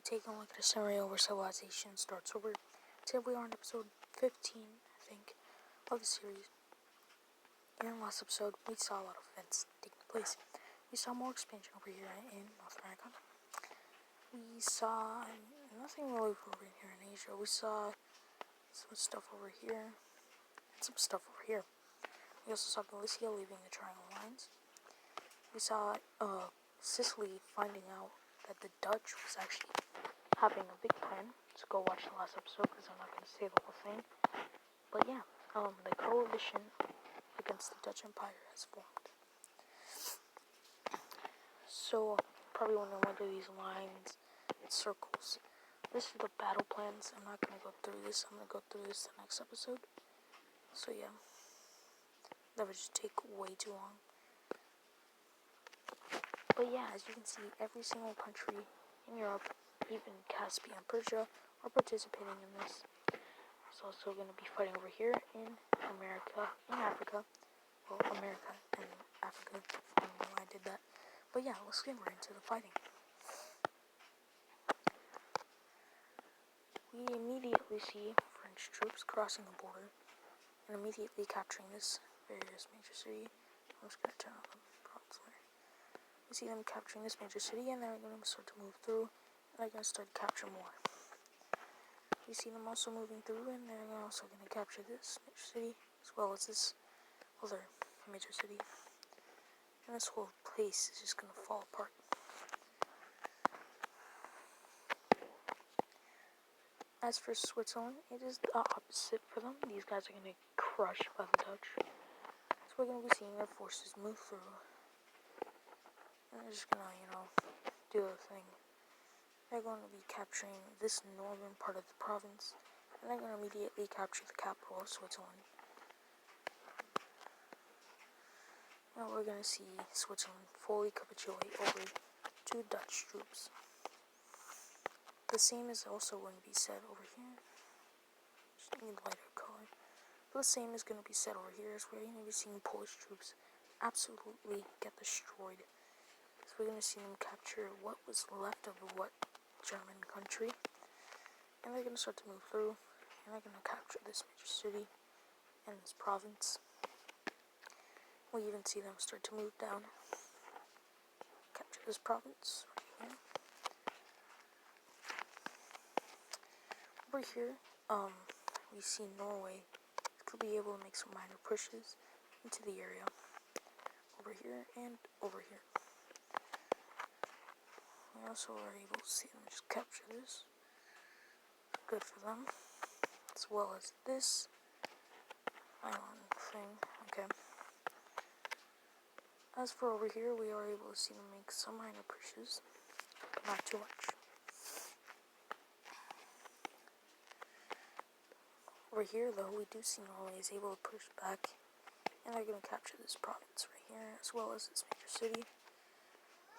taking a look at a scenario where civilization starts over. Today we are on episode 15, I think, of the series. In the last episode, we saw a lot of events taking place. We saw more expansion over here in North America. We saw nothing really over here in Asia. We saw some stuff over here and some stuff over here. We also saw Galicia leaving the Triangle Lines. We saw Sicily finding out that the Dutch was actually having a big plan. So go watch the last episode because I'm not going to say the whole thing. But yeah, the coalition against the Dutch Empire has formed. So probably wondering why do these lines and circles. This is the battle plans. I'm not going to go through this. I'm going to go through this the next episode. So yeah, that would just take way too long. But yeah, as you can see, every single country in Europe, even Caspian and Persia, are participating in this. There's also going to be fighting over here in America, in Africa. Well, America and Africa. I don't know why I did that. But yeah, let's get right into the fighting. We immediately see French troops crossing the border and immediately capturing this various major city. I'm just going to turn on the props there. We see them capturing this major city, and they're going to start to move through, and they're going to start to capture more. We see them also moving through, and they're also going to capture this major city, as well as this other major city. And this whole place is just going to fall apart. As for Switzerland, it is the opposite for them. These guys are going to get crushed by the Dutch. So we're going to be seeing their forces move through. And they're just going to, do their thing. They're going to be capturing this northern part of the province. And they're going to immediately capture the capital of Switzerland. Now we're going to see Switzerland fully capitulate over to Dutch troops. The same is also going to be said over here. Just need lighter color. But the same is going to be said over here as we're going to be seeing Polish troops absolutely get destroyed. So we're going to see them capture what was left of what German country. And they're going to start to move through. And they're going to capture this major city and this province. We even see them start to move down. Capture this province right here. Over here, we see Norway could be able to make some minor pushes into the area. Over here and over here. We also are able to see them just capture this. Good for them. As well as this island thing. Okay. As for over here, we are able to see them make some minor pushes. But not too much. Over here, though, we do see Norway is able to push back. And they're going to capture this province right here. As well as this major city.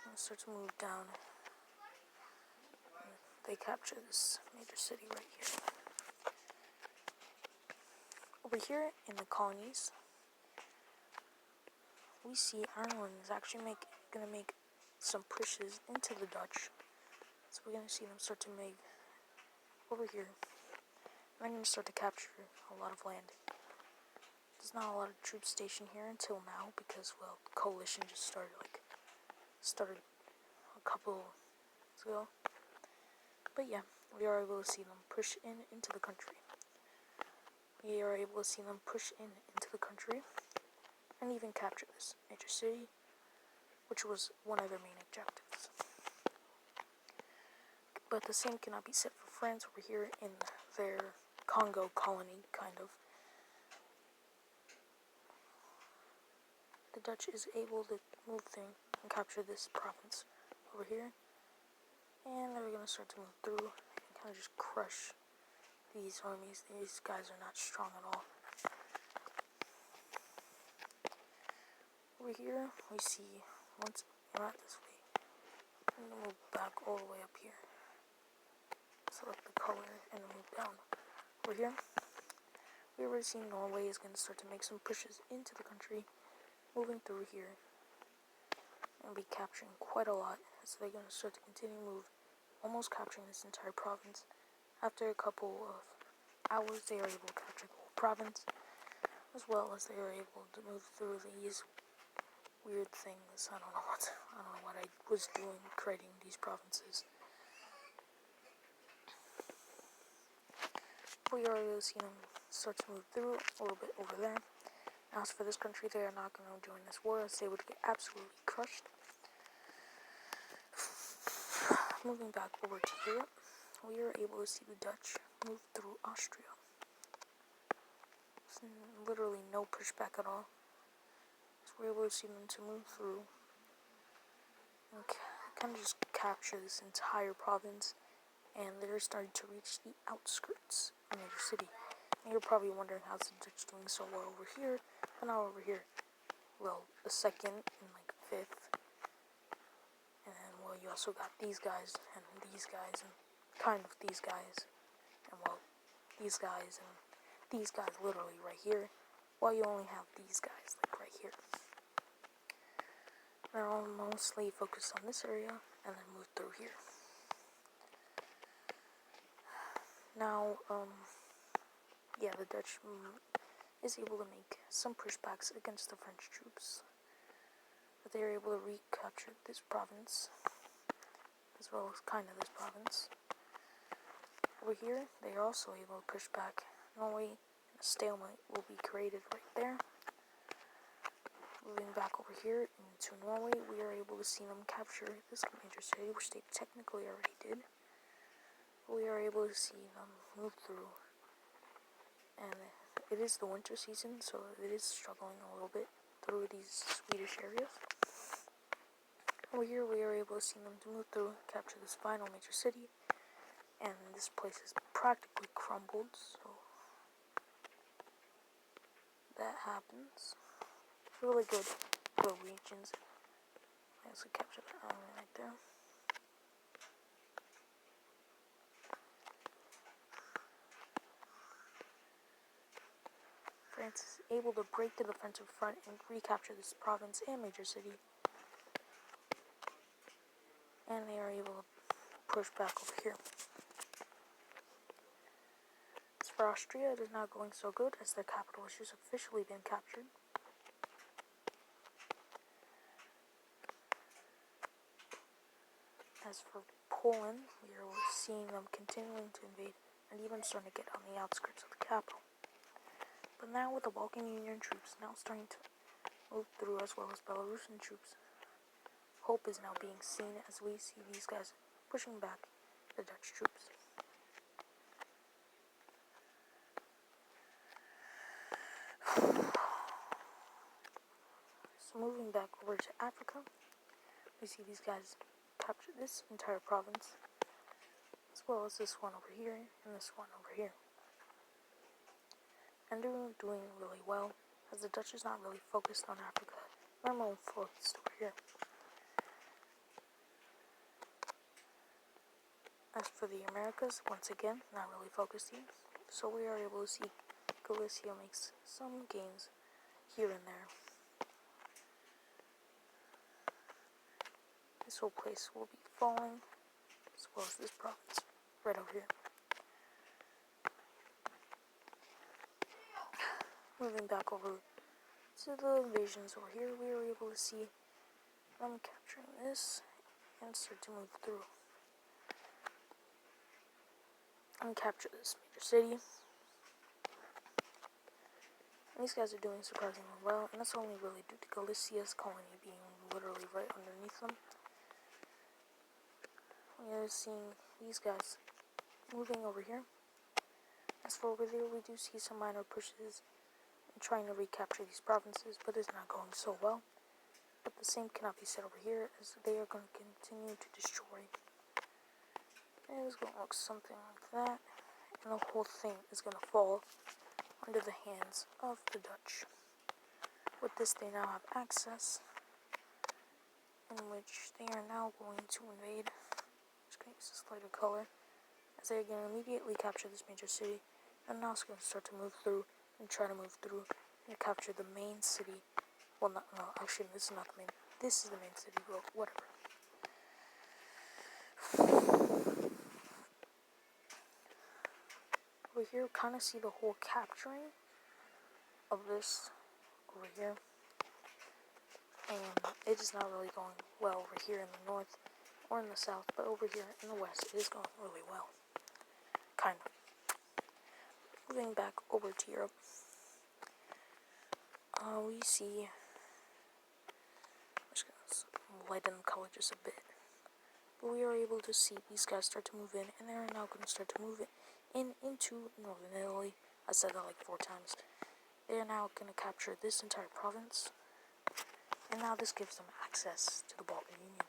And start to move down. They capture this major city right here. Over here in the colonies, we see Ireland is actually going to make some pushes into the Dutch. So we're going to see them start to make over here. And they're going to start to capture a lot of land. There's not a lot of troops stationed here until now because, well, the coalition just started a couple months ago. But yeah, we are able to see them push into the country. We are able to see them push into the country and even capture this major city, which was one of their main objectives. But the same cannot be said for France over here in their Congo colony, kind of. The Dutch is able to move through and capture this province over here. And they're going to start to move through and kind of just crush these armies. These guys are not strong at all. Over here, we see, once we're not this way, I'm going to move back all the way up here. Select the color and move down. Over here, we already see Norway is going to start to make some pushes into the country, moving through here, and be capturing quite a lot. So they're going to start to continue to move almost capturing this entire province. After a couple of hours, they are able to capture the whole province, as well as they are able to move through these weird things. I don't know what I was doing creating these provinces. We are able to see them start to move through a little bit over there. As for this country, they are not going to join this war, as they would get absolutely crushed. Moving back over to Europe, we are able to see the Dutch move through Austria. There's literally no pushback at all. So we're able to see them to move through and kind of just capture this entire province, and they're starting to reach the outskirts of major city. And you're probably wondering how's the Dutch doing so well over here, but not over here. Well, the second and like fifth, and then well, you also got these guys and these guys and kind of these guys, and well, these guys and these guys literally right here, while you only have these guys like right here. They're all mostly focused on this area and then move through here. Now, yeah, the Dutch is able to make some pushbacks against the French troops, but they are able to recapture this province, as well as kind of this province. Over here, they are also able to push back Norway, and a stalemate will be created right there. Moving back over here into Norway, we are able to see them capture this major city, which they technically already did. We are able to see them move through, and it is the winter season, so it is struggling a little bit through these Swedish areas. Over here, we are able to see them to move through, capture this final major city, and this place is practically crumbled, so that happens. Really good regions. I also capture that island right there. France is able to break the defensive front and recapture this province and major city. And they are able to push back over here. As for Austria, it is not going so good, as their capital has just officially been captured. As for Poland, we are seeing them continuing to invade and even starting to get on the outskirts of the capital. But now with the Balkan Union troops now starting to move through, as well as Belarusian troops, hope is now being seen as we see these guys pushing back the Dutch troops. So moving back over to Africa, we see these guys capture this entire province, as well as this one over here and this one over here. And they're doing really well, as the Dutch is not really focused on Africa. They're more focused over here. As for the Americas, once again, not really focusing, so we are able to see Galicia makes some gains here and there. This whole place will be falling, as well as this province right over here. Moving back over to the invasions over here, we are able to see them capturing this and start to move through and capture this major city. And these guys are doing surprisingly well, and that's only really due to Galicia's colony being literally right underneath them. We are seeing these guys moving over here. As for over there, we do see some minor pushes in trying to recapture these provinces, but it's not going so well. But the same cannot be said over here, as they are going to continue to destroy. And it's going to look something like that, and the whole thing is going to fall under the hands of the Dutch. With this, they now have access, in which they are now going to invade. Just going to use this lighter color, as they are going to immediately capture this major city, and now it's going to start to move through and try to move through and capture the main city. Well, no, actually, this is not the main. This is the main city, but whatever. over here, kind of see the whole capturing of this over here. And it is not really going well over here in the north or in the south, but over here in the west, it is going really well. Kind of. Moving back over to Europe, we see, I'm just going to lighten the color just a bit, but we are able to see these guys start to move in, and they are now going to start to move into northern Italy. I said that like 4 times. They are now going to capture this entire province, and now this gives them access to the Balkan Union.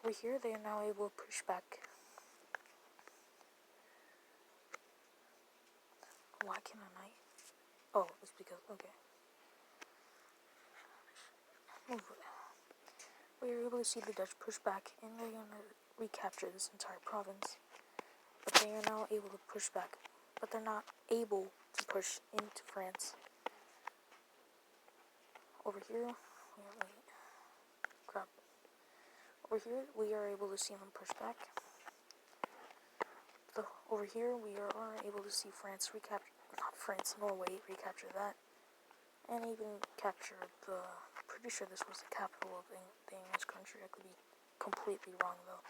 Over here, they are now able to push back. Why can't I? Oh, it's because, okay. Move it. We are able to see the Dutch push back, and they're going to recapture this entire province. But they are now able to push back, but they're not able to push into France. Over here, Over here, we are able to see them push back. Over here, we are able to see France recapture, not France, Norway recapture that, and even capture the. Pretty sure this was the capital of the English country. I could be completely wrong though.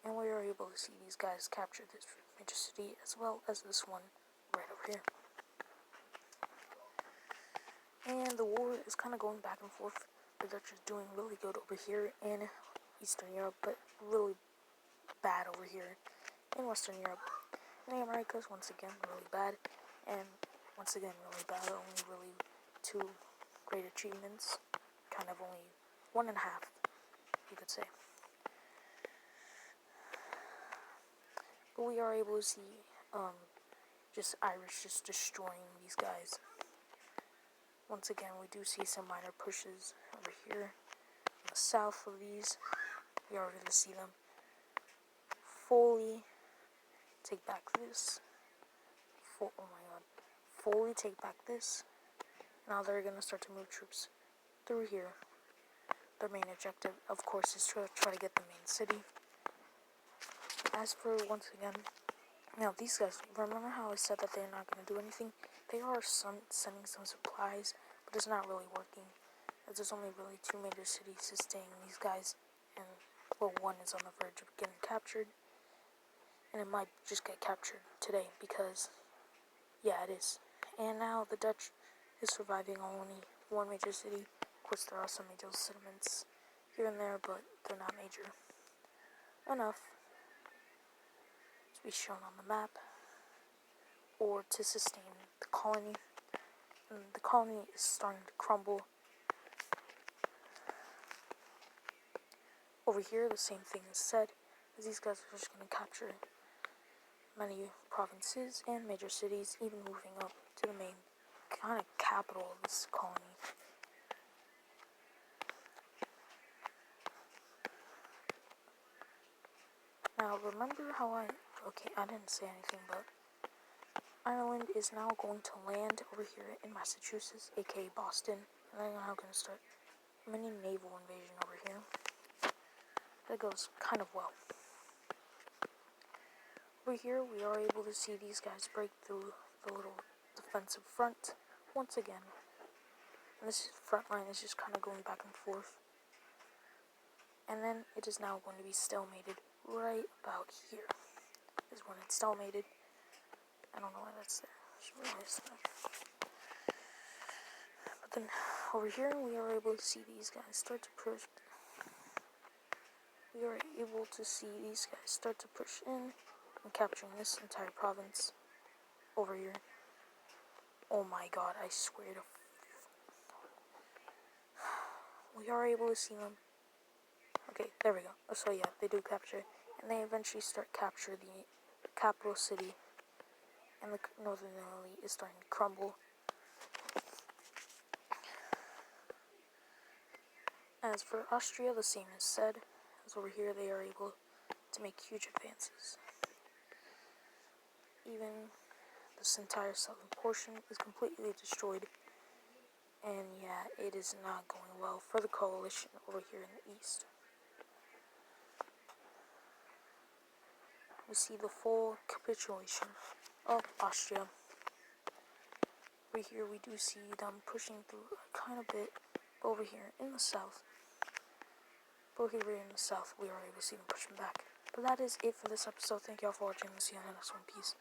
And we are able to see these guys capture this major city as well as this one right over here. And the war is kind of going back and forth. The Dutch is doing really good over here in Eastern Europe, but really bad over here in Western Europe. And the Americas, once again, really bad. And once again, really bad. Only really 2 great achievements. Kind of only 1.5, you could say. But we are able to see just Irish just destroying these guys. Once again, we do see some minor pushes over here in the south of these. We are able to see them fully take back this. Oh my god. Fully take back this. Now they're going to start to move troops through here. Their main objective, of course, is to try to get the main city. As for, once again, now these guys, remember how I said that they're not going to do anything? They are sending some supplies, but it's not really working. As there's only really 2 major cities sustaining these guys, and, well, one is on the verge of getting captured, and it might just get captured today, because, yeah, it is. And now the Dutch is surviving on only 1 major city. Of course, there are some major settlements here and there, but they're not major enough to be shown on the map or to sustain the colony. And the colony is starting to crumble. Over here, the same thing is said, as these guys are just going to capture many provinces and major cities, even moving up to the main kind of capital of this colony. Now, remember how I didn't say anything, but Ireland is now going to land over here in Massachusetts, aka Boston, and they're now going to start a mini naval invasion over here. That goes kind of well. Over here, we are able to see these guys break through the little defensive front once again. And this front line is just kind of going back and forth. And then it is now going to be stalemated right about here. Is when it's stalemated. I don't know why that's there. But then over here, we are able to see these guys start to push. We are able to see these guys start to push in and capturing this entire province over here. Oh my god, I swear to... We are able to see them. Okay, there we go. So yeah, they do capture. And they eventually start capture the capital city. And the northern Italy is starting to crumble. As for Austria, the same is said. As over here, they are able to make huge advances. Even this entire southern portion is completely destroyed. And yeah, it is not going well for the coalition over here in the east. we see the full capitulation of Austria. Right here we do see them pushing through kind of bit over here in the south. But here in the south we are able to see them pushing back. But that is it for this episode. Thank y'all for watching. We'll see you on the next one. Peace.